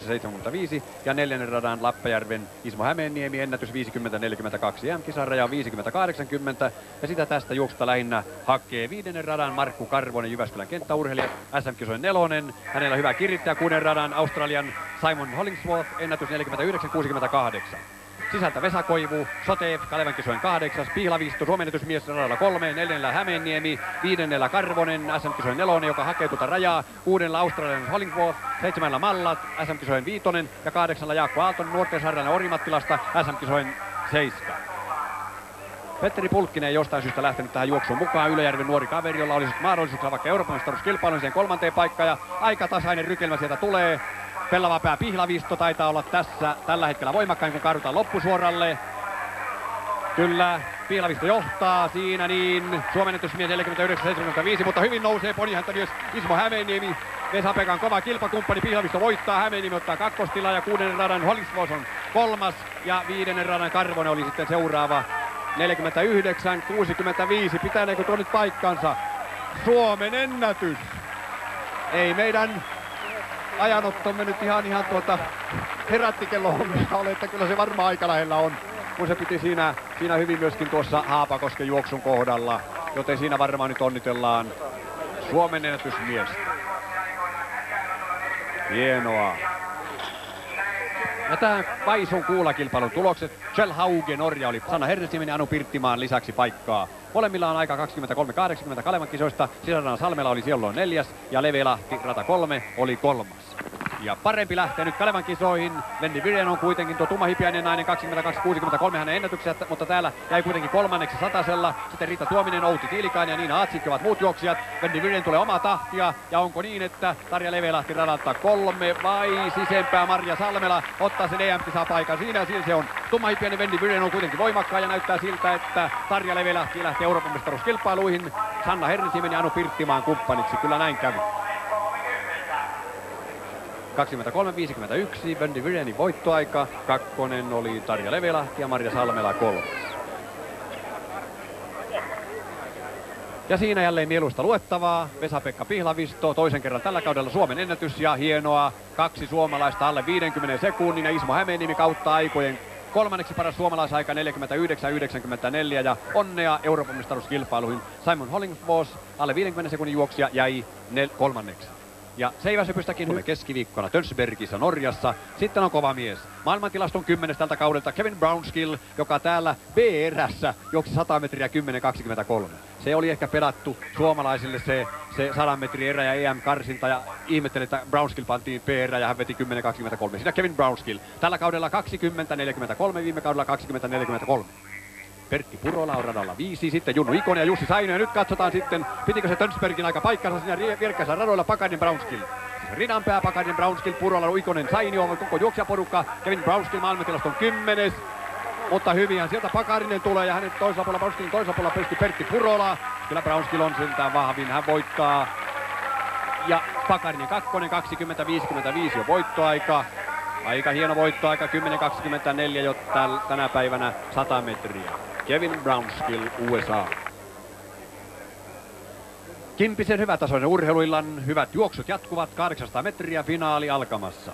59.75 ja 4. radan Lappajärven Ismo Hämeenniemi ennätys 50.42. EM-kisaraja on 50.80 ja sitä tästä juoksusta lähinnä hakee 5. radan Markku Karvonen, Jyväskylän kenttäurheilija, SM-kisojen 4. Hänellä hyvä kirittäjä 6. radan Australian Simon Hollingsworth ennätys 49.68. Sisältä Vesa Koivu, Sotev, Kalevan kisojen 8, Pihlavisto, Suomen ennätysmies radalla 3, 4. Hämeenniemi, 5. Karvonen, SM-kisojen 4, joka hakee tuota rajaa, 6. Australian Hollingworth, 7. Mallat, SM-kisojen 5 ja 8. Jaakko Aaltonen, nuorten sarjalainen Orimattilasta, SM-kisojen 7. Petteri Pulkkinen ei jostain syystä lähtenyt tähän juoksuun mukaan. Ylöjärven nuori kaveri, jolla olisi mahdollisuuksia vaikka Euroopan mestaruuskilpailun sen 3. paikkaan ja aika tasainen rykelmä sieltä tulee. Pellava pää Pihlavisto taitaa olla tässä tällä hetkellä voimakkain, kun kaadutaan loppusuoralle. Kyllä, Pihlavisto johtaa siinä niin. Suomen ennätysmies 49.75, mutta hyvin nousee ponihäntämies Ismo Hämeenniemi. Vesa-Pekan kova kilpakumppani, Pihlavisto voittaa, Hämeenniemi ottaa kakkostilaa ja 6. radan Hollingsworth on 3. ja 5. radan Karvonen oli sitten seuraava. 49.65, pitääkö tuo nyt paikkansa? Suomen ennätys! Ei meidän ajanottomme nyt ihan herätti kello hommia ole, että kyllä se varmaan aika lähellä on, kun se piti siinä hyvin myöskin tuossa Haapakosken juoksun kohdalla, joten siinä varmaan nyt onnitellaan Suomen ennätysmiestä. Hienoa. Ja tähän Vaisun kuulakilpailun tulokset. Kjell Hauge Norja oli Sanna Hernesniemen ja Anu Pirttimaan lisäksi paikkaa. Molemmilla on aika 23.80 Kalevan kisoista. Sisäradan Salmela oli silloin 4. ja Levelahti rata 3 oli 3. Ja parempi lähtee nyt Kalevan kisoihin. Wendy Viren on kuitenkin tuo tummahipiäinen nainen 22.63 hänen ennätyksensä, mutta täällä jäi kuitenkin 3. satasella. Sitten Riitta Tuominen, Outi Tiilikainen ja Niina Aatsikki ovat muut juoksijat. Wendy Viren tulee omaa tahtia ja onko niin, että Tarja Levelahti radalta 3 vai sisempää Marja Salmela ottaa sen EM-kisapaikan. Siinä se on. Tummahipiäinen Wendy Viren on kuitenkin voimakkaan ja näyttää siltä, että Tarja Levelahti lähtee Euroopan mestaruuskilpailuihin. Sanna Hernesniemen ja Anu Pirttimaan kumppaniksi. Kyllä näin kävi. 23.51, Wendy Virenin voittoaika, 2. oli Tarja Levelahti ja Marja Salmela 3. Ja siinä jälleen mieluista luettavaa, Vesa-Pekka Pihlavisto, toisen kerran tällä kaudella Suomen ennätys ja hienoa, 2 suomalaista alle 50 sekunnin ja Ismo Hämeenniemi kautta aikojen 3. paras suomalaisaika 49.94 ja onnea Euroopan mestaruuskilpailuihin. Simon Hollingsworth, alle 50 sekunnin juoksija, jäi 3. Ja seiväsypystäkin keskiviikkona Tönsbergissä Norjassa. Sitten on kova mies. Maailmantilaston 10 tältä kaudelta Kevin Brownskill, joka täällä B-erässä juoksi 100 metriä 10.23. Se oli ehkä pelattu suomalaisille se 100 metrin erä ja EM-karsinta ja ihmettelin, että Brownskill pantiin B-erä ja hän veti 10.23. Siinä Kevin Brownskill. Tällä kaudella 20.43, viime kaudella 20.43. Pertti Purola on radalla 5, sitten Junnu Ikonen ja Jussi Sainio. Ja nyt katsotaan sitten, pitikö se Tönsbergin aika paikkansa siinä vierekkäisellä radoilla Pakarinen Brownskill. Ridanpää Pakarinen Brownskill, Purola, Ikonen, Sainio on koko juoksijaporukka. Kevin Brownskill maailmantilaston 10. Mutta hyvinhän sieltä Pakarinen tulee ja hänen toisella puolella, Brownskillin toisella puolella Pertti Purola. Kyllä Brownskill on sentään vahvin, hän voittaa. Ja Pakarinen 2, 20.55 on voittoaika. Aika hieno voittoaika, 10.24 jo tänä päivänä 100 metriä. Kevin Brownskill, USA. Kimpisen hyvätasoinen urheiluillan hyvät juoksut jatkuvat, 800 metriä finaali alkamassa.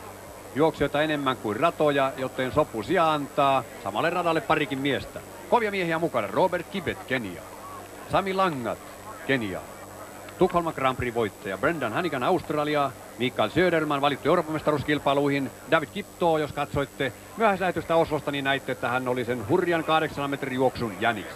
Juoksijoita enemmän kuin ratoja, joten sopu sija antaa samalle radalle parikin miestä. Kovia miehiä mukana, Robert Kibet, Kenia. Sami Langat, Kenia. Tukholman Grand Prix-voittaja Brendan Hannigan, Australia. Mikael Söderman valittu Euroopan mestaruuskilpailuihin. David Kiptoo, jos katsoitte myöhäislähetystä Oslosta, niin näitte, että hän oli sen hurjan 8 metrin juoksun jänis.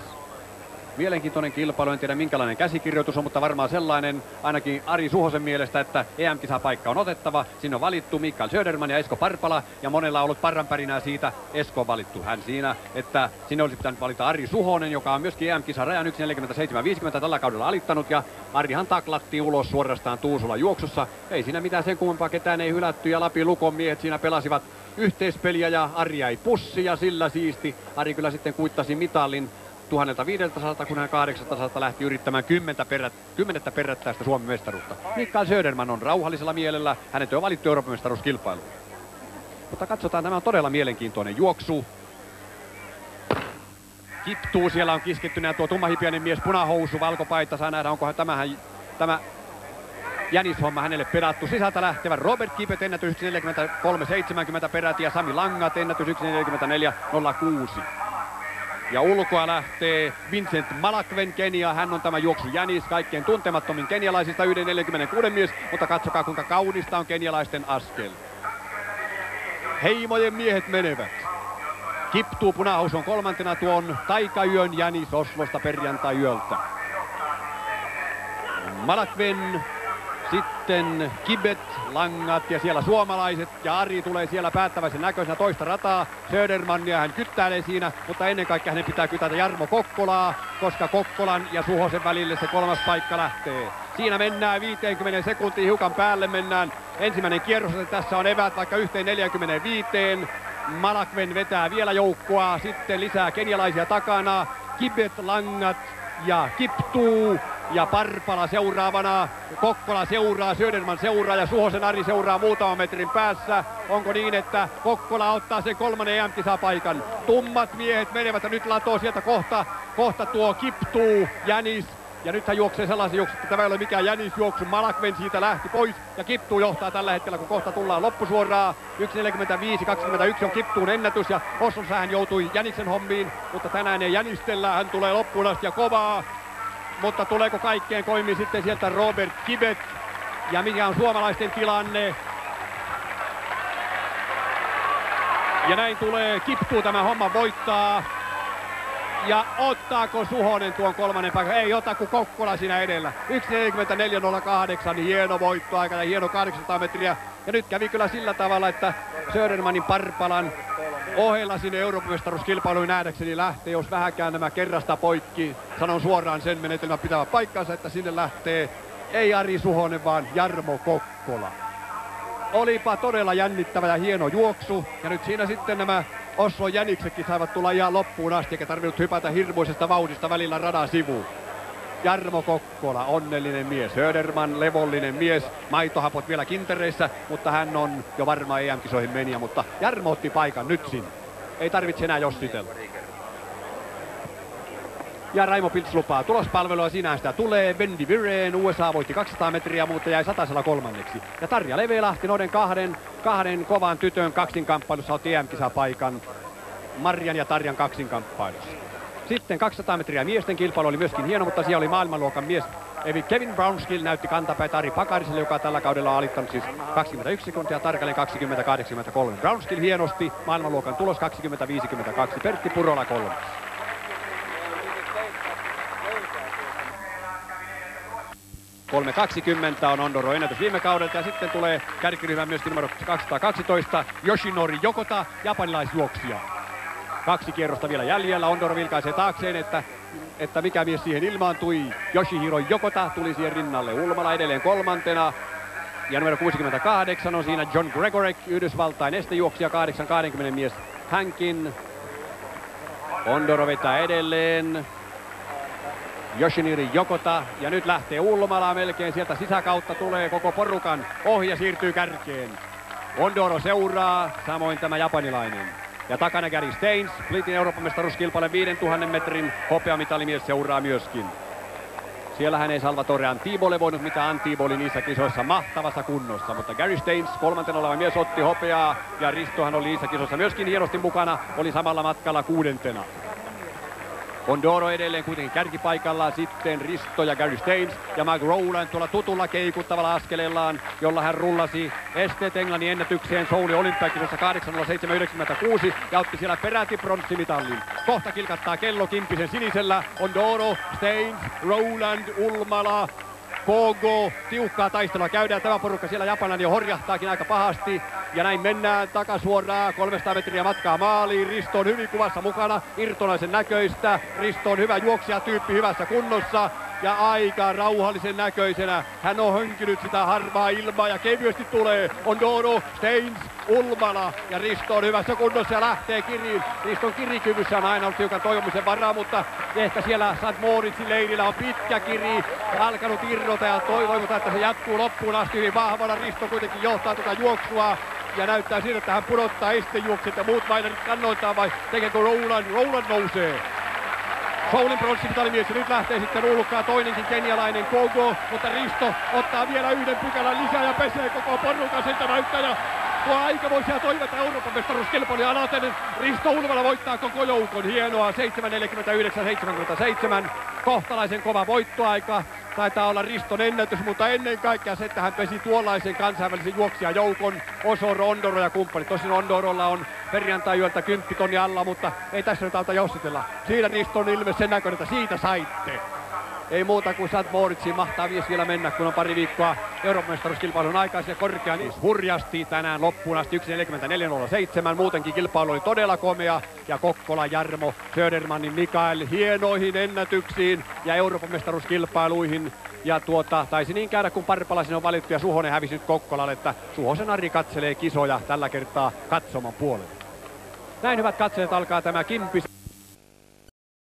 Mielenkiintoinen kilpailu, en tiedä minkälainen käsikirjoitus on, mutta varmaan sellainen ainakin Ari Suhosen mielestä, että EM-kisapaikka on otettava. Sinne on valittu Mikael Söderman ja Esko Parpala ja monella on ollut parranpärinää siitä. Esko on valittu hän siinä, että sinne olisi pitänyt valita Ari Suhonen, joka on myöskin EM-kisarajan 1.47.50 tällä kaudella alittanut ja Arihan taklattiin ulos suorastaan Tuusulan juoksussa. Ei siinä mitään sen kummempaa, ketään ei hylätty ja Lapin Lukon miehet siinä pelasivat yhteispeliä ja Ari jäi pussi ja sillä siisti. Ari kyllä sitten kuittasi mitallin 1500, kun hän 800 lähti yrittämään 10 perättäistä Suomen mestaruutta. Mikael Söderman on rauhallisella mielellä, hänet on valittu Euroopan mestaruuskilpailuun. Mutta katsotaan, tämä on todella mielenkiintoinen juoksu. Kiptuu, siellä on kiskettynä tuo tummahipiäinen mies, punahousu, valkopaita, saa nähdä, onkohan tämä Jänishomma hänelle pedattu. Sisältä lähtevä Robert Kibet ennätys 1.43.70 peräti ja Sami Langat ennätys 1.44.06. Ja ulkoa lähtee Vincent Malakven Kenia. Hän on tämä juoksu jänis, kaikkein tuntemattomin kenialaisista 1.46 mies, mutta katsokaa kuinka kaunista on kenialaisten askel. Heimojen miehet menevät. Kiptuu Punahouse on kolmantena tuon taikayön jänis Oslosta perjantai-yöltä. Malakven, sitten Kibet, Langat ja siellä suomalaiset ja Ari tulee siellä päättäväisen näköisenä toista rataa. Södermania hän kyttäilee siinä, mutta ennen kaikkea hänen pitää kytätä Jarmo Kokkolaa, koska Kokkolan ja Suhosen välille se kolmas paikka lähtee. Siinä mennään 50 sekuntia, hiukan päälle mennään. Ensimmäinen kierros, tässä on eväät vaikka 1.45. Malakven vetää vielä joukkoa, sitten lisää kenialaisia takana. Kibet, Langat ja Kiptuu ja Parpala seuraavana. Kokkola seuraa, Söderman seuraa ja Suhosen Ari seuraa muutaman metrin päässä. Onko niin, että Kokkola ottaa sen kolmannen EM-kisapaikan? Tummat miehet menevät ja nyt latoo sieltä kohta tuo Kiptuu, jänis. Ja nyt hän juoksee sellaisen juoksun, että tämä ei ole mikään jänisjuoksu. Malakven siitä lähti pois ja Kiptuu johtaa tällä hetkellä, kun kohta tullaan loppusuoraan. 1.45.21 on Kiptuun ennätys ja Oslossa hän joutui jäniksen hommiin, mutta tänään ei jänistellä. Hän tulee loppuun asti ja kovaa. Mutta tuleeko kaikkein kovimmin sitten sieltä Robert Kibet? Ja mikä on suomalaisten tilanne? Ja näin tulee Kiptuu, tämä homma voittaa. Ja ottaako Suhonen tuon kolmannen paikan? Ei ota, kun Kokkola siinä edellä. 1.44.08, niin hieno voittoaika ja hieno 800 metriä. Ja nyt kävi kyllä sillä tavalla, että Södermanin Parpalan ohella sinne Euroopan mestaruuskilpailuun nähdäkseni lähtee, jos vähänkään nämä kerrasta poikki. Sanon suoraan sen menetelmän pitävä paikkansa, että sinne lähtee ei Ari Suhonen, vaan Jarmo Kokkola. Olipa todella jännittävä ja hieno juoksu. Ja nyt siinä sitten nämä Oslon jäniksetkin saivat tulla ihan loppuun asti, eikä tarvinnut hypätä hirmuisesta vauhdista välillä radan sivuun. Jarmo Kokkola, onnellinen mies. Söderman, levollinen mies. Maitohapot vielä kintereissä, mutta hän on jo varmaan EM-kisoihin meniä. Mutta Jarmo otti paikan nyt sinne. Ei tarvitse enää jossitella. Ja Raimo Pilts lupaa tulospalvelua, sinä sitä tulee. Wendy Vireen, USA voitti 200 metriä, mutta jäi 100 kolmanneksi. Ja Tarja Levelahti noiden kahden kovan tytön kaksinkamppailussa otti EM-kisapaikan. Marjan ja Tarjan kaksinkamppailussa. Sitten 200 metriä miesten kilpailu oli myöskin hieno, mutta siellä oli maailmanluokan mies. Eli Kevin Brownskill näytti kantapäät Ari Pakariselle, joka tällä kaudella on alittanut siis 21 sekuntia, tarkalleen 20.83. Brownskill hienosti, maailmanluokan tulos 20.52. Pertti Purola kolmas. 3.20 on Ondoro ennätys viime kaudelta ja sitten tulee kärkiryhmään myöskin numero 212 Yoshinori Yokota, japanilaisjuoksija. 2 kierrosta vielä jäljellä, Ondoro vilkaisee taakseen, että mikä mies siihen ilmaantui. Yoshihiro Yokota tuli siihen rinnalle, Ulmala edelleen kolmantena. Ja numero 68 on siinä John Gregorek, Yhdysvaltain estejuoksija, 8.20 mies hänkin. Ondoro vetää edelleen. Yoshinori Yokota ja nyt lähtee Ulmala melkein sieltä sisäkautta, tulee koko porukan ohi ja siirtyy kärkeen. Ondoro seuraa, samoin tämä japanilainen. Ja takana Gary Staines, Splitin Euroopan mestaruuskilpailun 5000 metrin hopeamitalimies seuraa myöskin. Siellähän ei Salvatore Antibole voinut mitään, Antibole oli niissä kisoissa mahtavassa kunnossa, mutta Gary Staines, kolmantena oleva mies, otti hopeaa ja Ristohan oli niissä kisoissa myöskin hienosti mukana, oli samalla matkalla 6. Ondoro edelleen kuitenkin kärkipaikalla, sitten Risto ja Gary Staines ja Mark Rowland tuolla tutulla keikuttavalla askeleellaan, jolla hän rullasi esteet Englannin ennätykseen Soulin olympiakisossa 8.07.96 ja otti siellä peräti pronssimitalin. Kohta kilkattaa kello Kimpisen sinisellä. Ondoro, Staines, Rowland, Ulmala, Kogo, tiukkaa taistelua käydään. Tämä porukka siellä Japanilainen jo horjahtaakin aika pahasti. Ja näin mennään takasuoraan, 300 metriä matkaa maaliin. Risto on hyvin kuvassa mukana, irtonaisen näköistä. Risto on hyvä juoksijatyyppi, hyvässä kunnossa ja aika rauhallisen näköisenä. Hän on hönkinyt sitä harmaa ilmaa ja kevyesti tulee Ondoro, Staines, Ulmala ja Risto on hyvässä kunnossa ja lähtee kiriin. Riston kirikyvyssä on aina ollut hiukan toivomisen varaa, mutta ehkä siellä St. Moritzin leirillä on pitkä kiri alkanut irrota ja toivotaan, että se jatkuu loppuun asti hyvin vahvana. Risto kuitenkin johtaa tätä juoksua ja näyttää siltä, että hän pudottaa estejuokset ja muut mainerit kannoiltaan vai tekeekö Rowland? Rowland nousee. Soulin pronssimitalimies, nyt lähtee sitten ulkaa toinenkin kenialainen Kogo, mutta Risto ottaa vielä yhden pykälän lisää ja pesee koko porukan siltä näyttäjä. Tuo aikamoisia toiveita Euroopan mestaruuskilpailuja aloitellen. Risto Ulvala voittaa koko joukon. Hienoa, 7.49.77. Kohtalaisen kova voittoaika. Taitaa olla Riston ennätys, mutta ennen kaikkea se, että hän pesi tuollaisen kansainvälisen juoksijajoukon. Osoro, Ondoro ja kumppani. Tosin Ondorolla on perjantai-yöltä 10 tonni alla, mutta ei tässä nyt alta jossitella. Siinä Riston ilme sen näköinen, että siitä saitte. Ei muuta kuin St. Moritsiin mahtaa vielä mennä, kun on pari viikkoa Euroopan mestaruuskilpailun aikaisia korkean hurjasti tänään loppuun asti 1.44.07. Muutenkin kilpailu oli todella komea ja Kokkola Jarmo, Södermanin Mikael hienoihin ennätyksiin ja Euroopan mestaruuskilpailuihin. Ja taisi niin käydä, kun Parpalaisen on valittu ja Suhonen hävisi nyt Kokkolalle, että Suhosen Ari katselee kisoja tällä kertaa katsoman puolelle. Näin hyvät katselijat, alkaa tämä Kimpis.